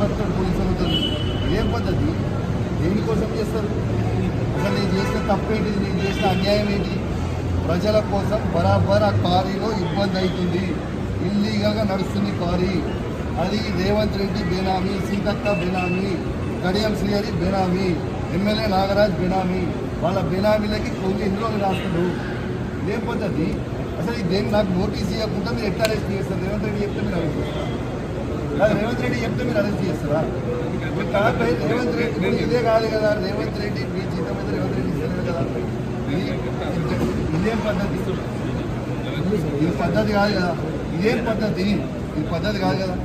బతుకుతాడు పోలీసులతో. ఏం పద్ధతి? దేనికోసం చేస్తారు? అసలు నేను చేసిన తప్పేంటిది? నేను చేసిన అన్యాయం ఏంటి? ప్రజల కోసం బరాబర్ ఆ క్వారీలో ఇబ్బంది అవుతుంది. ఇల్లీగల్గా నడుస్తుంది క్వారీ. అది రేవంత్ రెడ్డి బేనామీ, సీతక్క బేనామీ, కడియం శ్రీహరి బేనామీ, ఎమ్మెల్యే నాగరాజ్ బేనామీ. వాళ్ళ బేనామీలకి కొన్ని ఇందులో రాస్తాడు. ఇదేం పద్ధతి? అసలు దేని నాకు నోటీస్ ఇవ్వకుండా మీరు ఎట్లా అరెస్ట్ చేస్తారు? రేవంత్ రెడ్డి చెప్తే మీరు అరెస్ట్ చేస్తారు. రేవంత్ రెడ్డి చెప్తే మీరు అరెస్ట్ చేస్తారా? రేవంత్ రెడ్డి ఇదే కాదు కదా. రేవంత్ రెడ్డి మీ జీతం మీద రేవంత్ రెడ్డి ఇస్తలేదు కదా. ఇదేం పద్ధతి? ఇది పద్ధతి కాదు కదా. ఇదేం పద్ధతి? ఇది పద్ధతి కాదు కదా.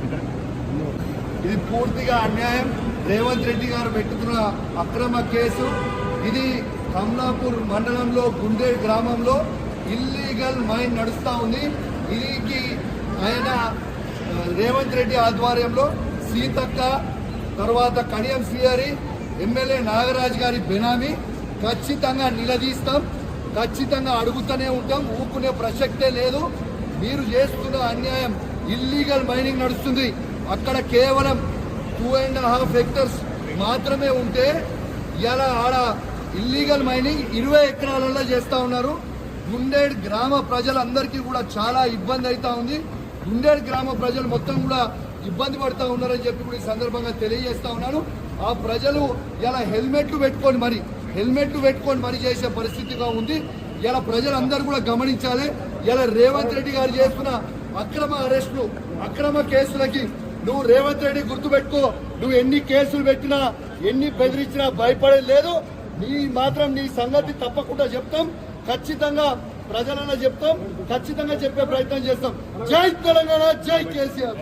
ఇది పూర్తిగా అన్యాయం. రేవంత్ రెడ్డి గారు పెట్టుకున్న అక్రమ కేసు ఇది. కమలాపూర్ మండలంలో గుండే గ్రామంలో ఇల్లీగల్ మైన్ నడుస్తూ ఉంది. ఇది ఆయన రేవంత్ రెడ్డి ఆధ్వర్యంలో సీతక్క, తర్వాత కడియం శ్రీహరి, ఎమ్మెల్యే నాగరాజ్ గారి బెనామీ. ఖచ్చితంగా నిలదీస్తాం, ఖచ్చితంగా అడుగుతూనే ఉంటాం. ఊపుకునే ప్రసక్తే లేదు. మీరు చేస్తున్న అన్యాయం. ఇల్లీగల్ మైనింగ్ నడుస్తుంది అక్కడ. కేవలం 2.5 హెక్టర్స్ మాత్రమే ఉంటే ఇలా ఆడ ఇల్లీగల్ మైనింగ్ 20 ఎకరాలలో చేస్తూ ఉన్నారు. గుండేడ్ గ్రామ ప్రజలందరికీ కూడా చాలా ఇబ్బంది అవుతా ఉంది. గుండేడ్ గ్రామ ప్రజలు మొత్తం కూడా ఇబ్బంది పడుతూ ఉన్నారని చెప్పి కూడా ఈ సందర్భంగా తెలియజేస్తా ఉన్నాను. ఆ ప్రజలు ఇలా హెల్మెట్లు పెట్టుకొని మరి చేసే పరిస్థితిగా ఉంది. ఇలా ప్రజలందరూ కూడా గమనించాలి. ఇలా రేవంత్ రెడ్డి గారు చేస్తున్న అక్రమ అరెస్టులు, అక్రమ కేసులకి నువ్వు రేవంత్ రెడ్డి గుర్తుపెట్టుకో. నువ్వు ఎన్ని కేసులు పెట్టినా, ఎన్ని బెదిరించినా భయపడేది లేదు. నీ సంగతి తప్పకుండా చెప్తాం. ఖచ్చితంగా ప్రజలన్నా చెప్తాం. ఖచ్చితంగా చెప్పే ప్రయత్నం చేస్తాం. జై తెలంగాణ, జై కేసీఆర్.